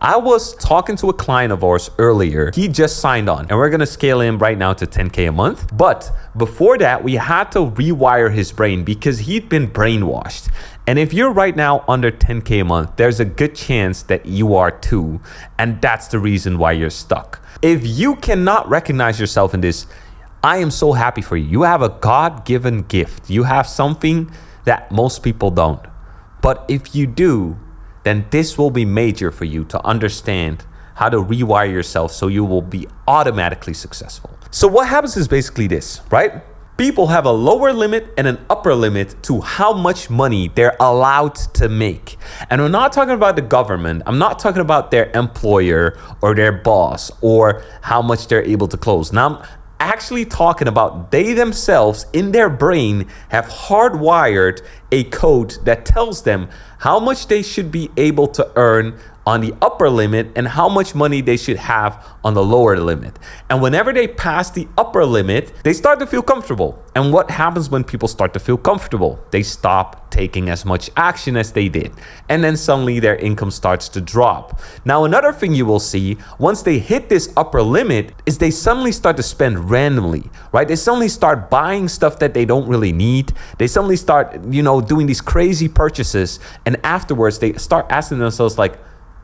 I was talking to a client of ours earlier. He just signed on and we're going to scale him right now to 10K a month. But before that, we had to rewire his brain because he'd been brainwashed. And if you're right now under 10K a month, there's a good chance that you are too. And that's the reason why you're stuck. If you cannot recognize yourself in this, I am so happy for you. You have a God-given gift. You have something that most people don't. But if you do, then this will be major for you to understand how to rewire yourself so you will be automatically successful. So what happens is basically this, right? People have a lower limit and an upper limit to how much money they're allowed to make. And I'm not talking about the government. I'm not talking about their employer or their boss or how much they're able to close. Now, I'm actually talking about they themselves in their brain have hardwired a code that tells them how much they should be able to earn on the upper limit and how much money they should have on the lower limit. And whenever they pass the upper limit, they start to feel comfortable. And what happens when people start to feel comfortable? They stop taking as much action as they did. And then suddenly their income starts to drop. Now, another thing you will see once they hit this upper limit is they suddenly start to spend randomly, right? They suddenly start buying stuff that they don't really need. They suddenly start, doing these crazy purchases. And afterwards, they start asking themselves like,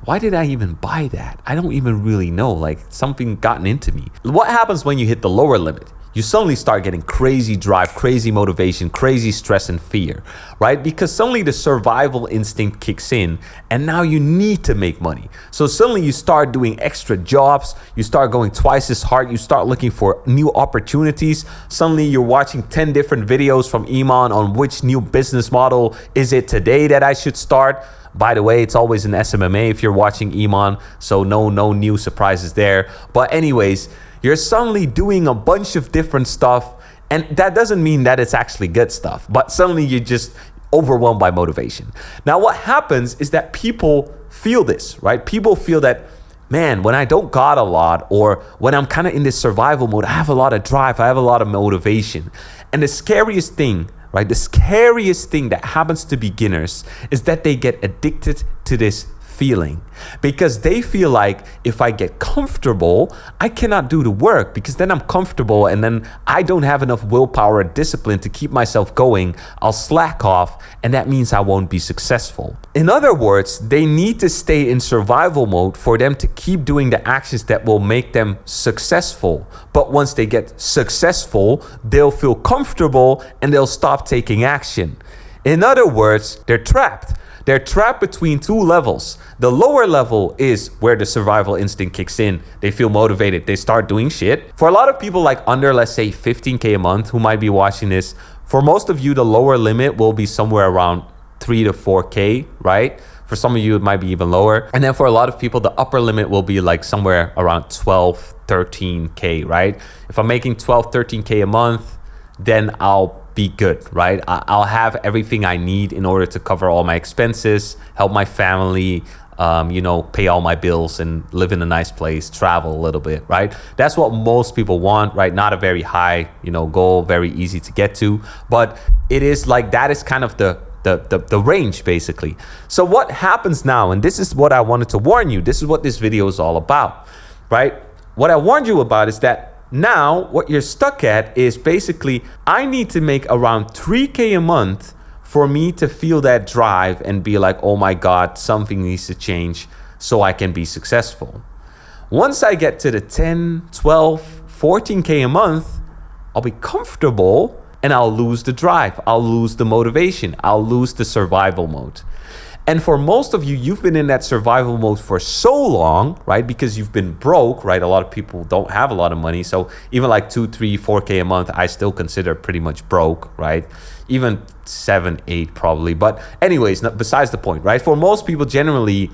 why did I even buy that? I don't even really know, like something gotten into me. What happens when you hit the lower limit? You suddenly start getting crazy drive, crazy motivation, crazy stress and fear, right? Because suddenly the survival instinct kicks in and now you need to make money. So suddenly you start doing extra jobs, you start going twice as hard, you start looking for new opportunities. Suddenly you're watching 10 different videos from Iman on which new business model is it today that I should start. By the way, it's always an SMMA if you're watching Iman, so no new surprises there. But anyways, you're suddenly doing a bunch of different stuff, and that doesn't mean that it's actually good stuff, but suddenly you're just overwhelmed by motivation. Now, what happens is that people feel this, right? People feel that, man, when I don't got a lot, or when I'm kind of in this survival mode, I have a lot of drive, I have a lot of motivation. And the scariest thing, right? The scariest thing that happens to beginners is that they get addicted to this feeling because they feel like if I get comfortable, I cannot do the work because then I'm comfortable and then I don't have enough willpower or discipline to keep myself going. I'll slack off and that means I won't be successful. In other words, they need to stay in survival mode for them to keep doing the actions that will make them successful. But once they get successful, they'll feel comfortable and they'll stop taking action. In other words, they're trapped. They're trapped between two levels. The lower level is where the survival instinct kicks in. They feel motivated. They start doing shit. For a lot of people like under, let's say 15K a month who might be watching this, for most of you, the lower limit will be somewhere around 3 to 4K, right? For some of you, it might be even lower. And then for a lot of people, the upper limit will be like somewhere around 12, 13K, right? If I'm making 12, 13K a month, then I'll be good, right? I'll have everything I need in order to cover all my expenses, help my family, pay all my bills and live in a nice place, travel a little bit, right? That's what most people want, right? Not a very high, goal, very easy to get to, but it is like that is kind of the range basically. So what happens now, and this is what I wanted to warn you, this is what this video is all about, right? What I warned you about is that now, what you're stuck at is basically, I need to make around 3K a month for me to feel that drive and be like, oh my God, something needs to change so I can be successful. Once I get to the 10, 12, 14K a month, I'll be comfortable and I'll lose the drive. I'll lose the motivation. I'll lose the survival mode. And for most of you, you've been in that survival mode for so long, right? Because you've been broke, right? A lot of people don't have a lot of money. So even like 2, 3, 4K a month, I still consider pretty much broke, right? Even 7, 8 probably. But anyways, besides the point, right? For most people, generally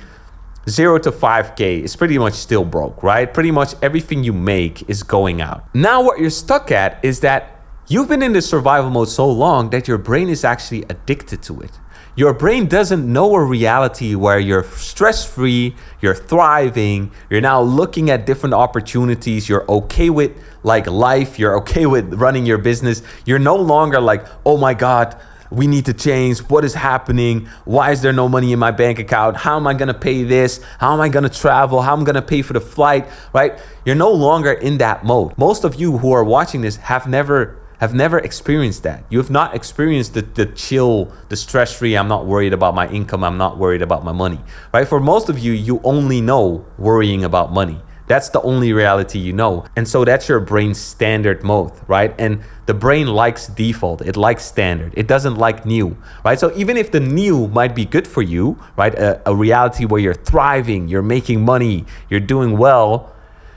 0 to 5K is pretty much still broke, right? Pretty much everything you make is going out. Now what you're stuck at is that you've been in this survival mode so long that your brain is actually addicted to it. Your brain doesn't know a reality where you're stress-free, you're thriving, you're now looking at different opportunities, you're okay with like life, you're okay with running your business. You're no longer like, oh my God, we need to change. What is happening? Why is there no money in my bank account? How am I going to pay this? How am I going to travel? How am I going to pay for the flight, right? You're no longer in that mode. Most of you who are watching this have never experienced that. You have not experienced the chill, the stress-free, I'm not worried about my income, I'm not worried about my money, right? For most of you, you only know worrying about money. That's the only reality you know. And so that's your brain's standard mode, right? And the brain likes default. It likes standard. It doesn't like new, right? So even if the new might be good for you, right? A reality where you're thriving, you're making money, you're doing well,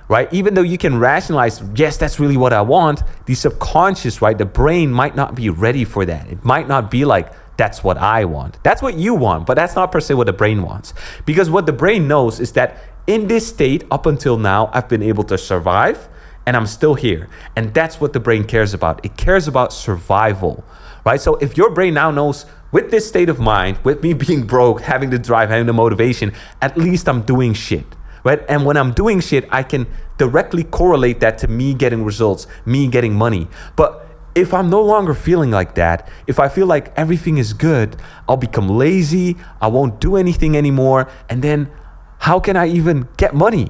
right? Even though you can rationalize, yes, that's really what I want, the subconscious, right? The brain might not be ready for that. It might not be like, that's what I want. That's what you want, but that's not per se what the brain wants. Because what the brain knows is that in this state, up until now, I've been able to survive and I'm still here. And that's what the brain cares about. It cares about survival, right? So if your brain now knows, with this state of mind, with me being broke, having the drive, having the motivation, at least I'm doing shit, right? And when I'm doing shit, I can directly correlate that to me getting results, me getting money. But if I'm no longer feeling like that, if I feel like everything is good, I'll become lazy, I won't do anything anymore, and then how can I even get money,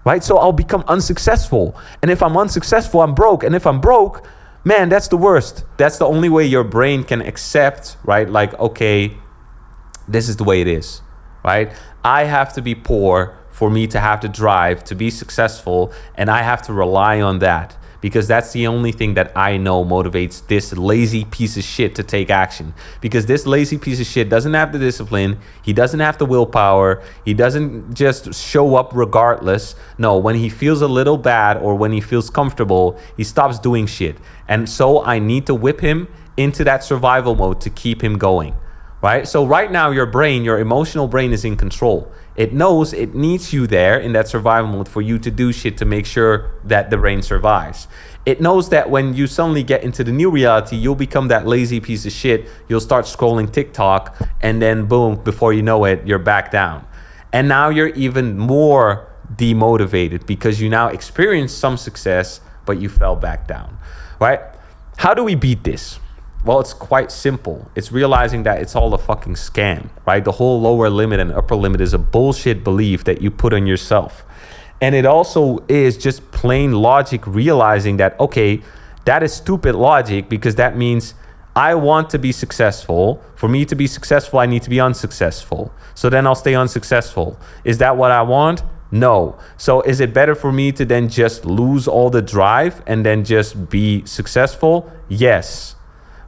right? So I'll become unsuccessful. And if I'm unsuccessful, I'm broke. And if I'm broke, man, that's the worst. That's the only way your brain can accept, right? Like, okay, this is the way it is, right? I have to be poor for me to have the drive to be successful, and I have to rely on that because that's the only thing that I know motivates this lazy piece of shit to take action. Because this lazy piece of shit doesn't have the discipline, he doesn't have the willpower, he doesn't just show up regardless. No, when he feels a little bad or when he feels comfortable, he stops doing shit. And so I need to whip him into that survival mode to keep him going, right? So right now your brain, your emotional brain is in control. It knows it needs you there in that survival mode for you to do shit to make sure that the brain survives. It knows that when you suddenly get into the new reality, you'll become that lazy piece of shit. You'll start scrolling TikTok and then boom, before you know it, you're back down. And now you're even more demotivated because you now experienced some success, but you fell back down, right? How do we beat this? Well, it's quite simple. It's realizing that it's all a fucking scam, right? The whole lower limit and upper limit is a bullshit belief that you put on yourself. And it also is just plain logic realizing that, okay, that is stupid logic because that means I want to be successful. For me to be successful, I need to be unsuccessful. So then I'll stay unsuccessful. Is that what I want? No. So is it better for me to then just lose all the drive and then just be successful? Yes.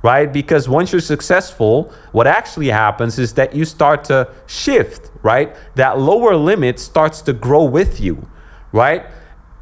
Right? Because once you're successful, what actually happens is that you start to shift, right? That lower limit starts to grow with you, right?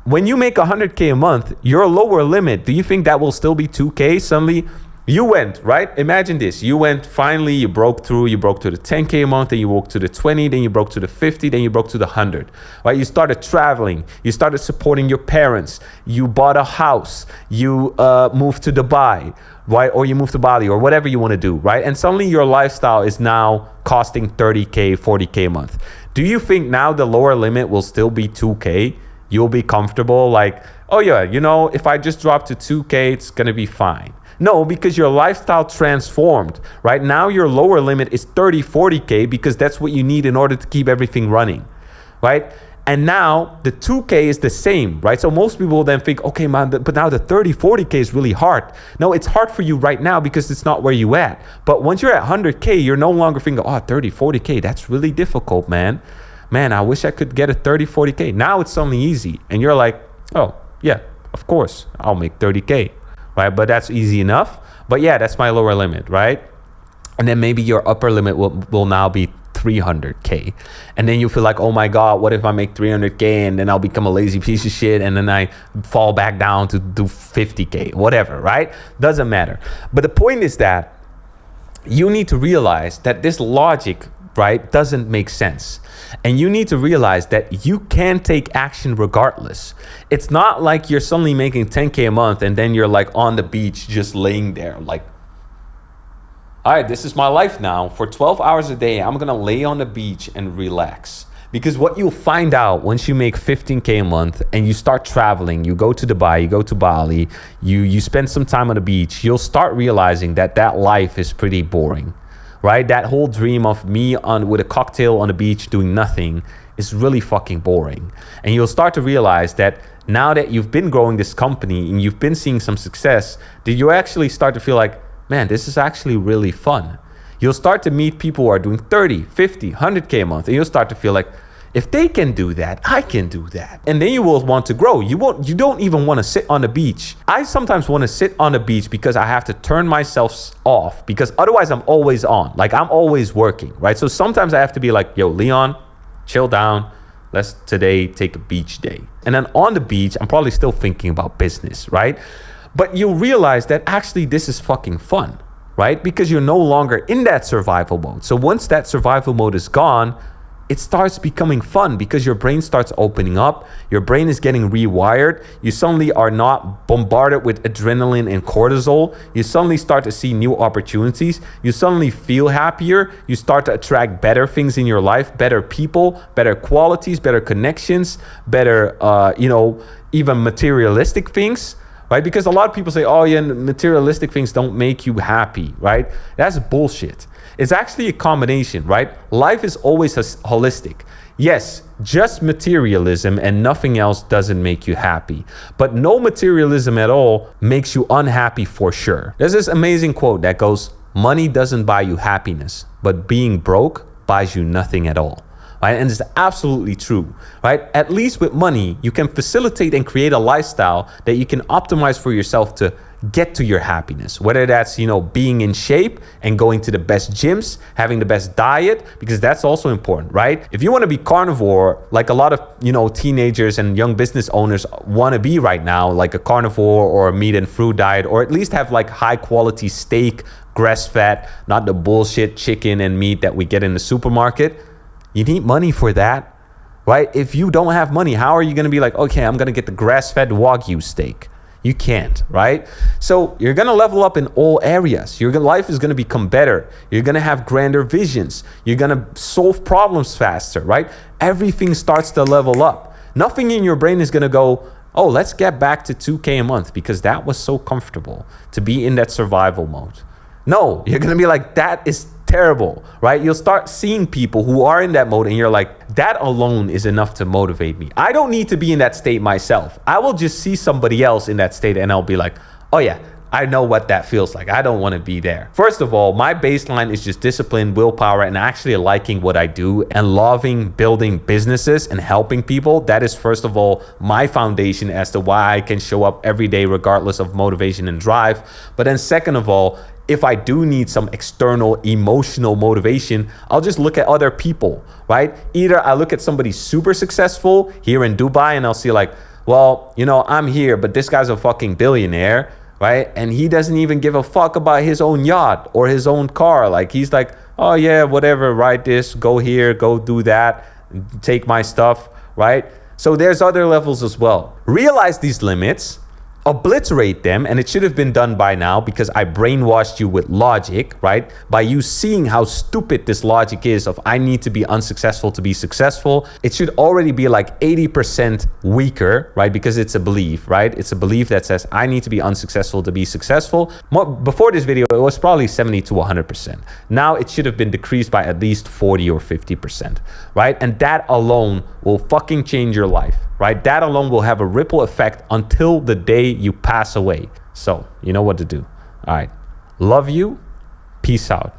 When you make 100K a month, your lower limit, do you think that will still be 2K? Suddenly you went, right? Imagine this. You went, finally, you broke to the 10K a month, then you broke to the 20, then you broke to the 50, then you broke to the 100, right? You started traveling. You started supporting your parents. You bought a house. You moved to Dubai, right? Or you moved to Bali or whatever you want to do, right? And suddenly your lifestyle is now costing 30K, 40K a month. Do you think now the lower limit will still be 2K? You'll be comfortable like, oh yeah, you know, if I just drop to 2K, it's going to be fine. No, because your lifestyle transformed, right? Now your lower limit is 30, 40K because that's what you need in order to keep everything running, right? And now the 2K is the same, right? So most people then think, okay, man, but now the 30, 40K is really hard. No, it's hard for you right now because it's not where you at. But once you're at 100K, you're no longer thinking, oh, 30, 40K, that's really difficult, man. Man, I wish I could get a 30, 40K. Now it's suddenly easy. And you're like, oh, yeah, of course, I'll make 30K. Right? But that's easy enough. But yeah, that's my lower limit, right? And then maybe your upper limit will now be 300K. And then you feel like, oh my God, what if I make 300K and then I'll become a lazy piece of shit and then I fall back down to do 50K, whatever, right? Doesn't matter. But the point is that you need to realize that this logic, right, doesn't make sense. And you need to realize that you can take action regardless. It's not like you're suddenly making 10K a month and then you're like on the beach just laying there like, all right, this is my life now. For 12 hours a day, I'm going to lay on the beach and relax. Because what you'll find out once you make 15K a month and you start traveling, you go to Dubai, you go to Bali, you spend some time on the beach, you'll start realizing that life is pretty boring, right? That whole dream of me with a cocktail on the beach doing nothing is really fucking boring. And you'll start to realize that now that you've been growing this company and you've been seeing some success, that you actually start to feel like, man, this is actually really fun. You'll start to meet people who are doing 30, 50, 100K a month, and you'll start to feel like, if they can do that, I can do that. And then you will want to grow. You don't even want to sit on the beach. I sometimes want to sit on the beach because I have to turn myself off, because otherwise I'm always on. Like, I'm always working, right? So sometimes I have to be like, yo, Leon, chill down. Let's today take a beach day. And then on the beach, I'm probably still thinking about business, right? But you'll realize that actually this is fucking fun, right? Because you're no longer in that survival mode. So once that survival mode is gone, it starts becoming fun because your brain starts opening up. Your brain is getting rewired. You suddenly are not bombarded with adrenaline and cortisol. You suddenly start to see new opportunities. You suddenly feel happier. You start to attract better things in your life, better people, better qualities, better connections, better, even materialistic things, right? Because a lot of people say, oh yeah, materialistic things don't make you happy, right? That's bullshit. It's actually a combination, right? Life is always holistic. Yes, just materialism and nothing else doesn't make you happy. But no materialism at all makes you unhappy for sure. There's this amazing quote that goes, money doesn't buy you happiness, but being broke buys you nothing at all. Right? And it's absolutely true, right? At least with money, you can facilitate and create a lifestyle that you can optimize for yourself to get to your happiness, whether that's, being in shape and going to the best gyms, having the best diet, because that's also important, right? If you want to be carnivore, like a lot of, teenagers and young business owners want to be right now, like a carnivore or a meat and fruit diet, or at least have like high quality steak, grass fed, not the bullshit chicken and meat that we get in the supermarket. You need money for that, right? If you don't have money, how are you going to be like, okay, I'm going to get the grass fed Wagyu steak? You can't, right? So you're going to level up in all areas. Your life is going to become better. You're going to have grander visions. You're going to solve problems faster, right? Everything starts to level up. Nothing in your brain is going to go, oh, let's get back to 2K a month because that was so comfortable to be in that survival mode. No, you're going to be like, that is terrible, right? You'll start seeing people who are in that mode and you're like, that alone is enough to motivate me. I don't need to be in that state myself. I will just see somebody else in that state and I'll be like, oh yeah, I know what that feels like. I don't want to be there. First of all, my baseline is just discipline, willpower, and actually liking what I do and loving building businesses and helping people. That is, first of all, my foundation as to why I can show up every day regardless of motivation and drive. But then second of all, if I do need some external emotional motivation, I'll just look at other people, right? Either I look at somebody super successful here in Dubai and I'll see like, well, I'm here, but this guy's a fucking billionaire, right? And he doesn't even give a fuck about his own yacht or his own car. Like, he's like, oh yeah, whatever, ride this, go here, go do that, take my stuff, right? So there's other levels as well. Realize these limits, obliterate them, and it should have been done by now because I brainwashed you with logic, right? By you seeing how stupid this logic is of I need to be unsuccessful to be successful, it should already be like 80% weaker, right? Because it's a belief, right? It's a belief that says I need to be unsuccessful to be successful. Before this video, it was probably 70 to 100%. Now it should have been decreased by at least 40 or 50%, right? And that alone will fucking change your life, right? That alone will have a ripple effect until the day you pass away. So you know what to do. All right. Love you. Peace out.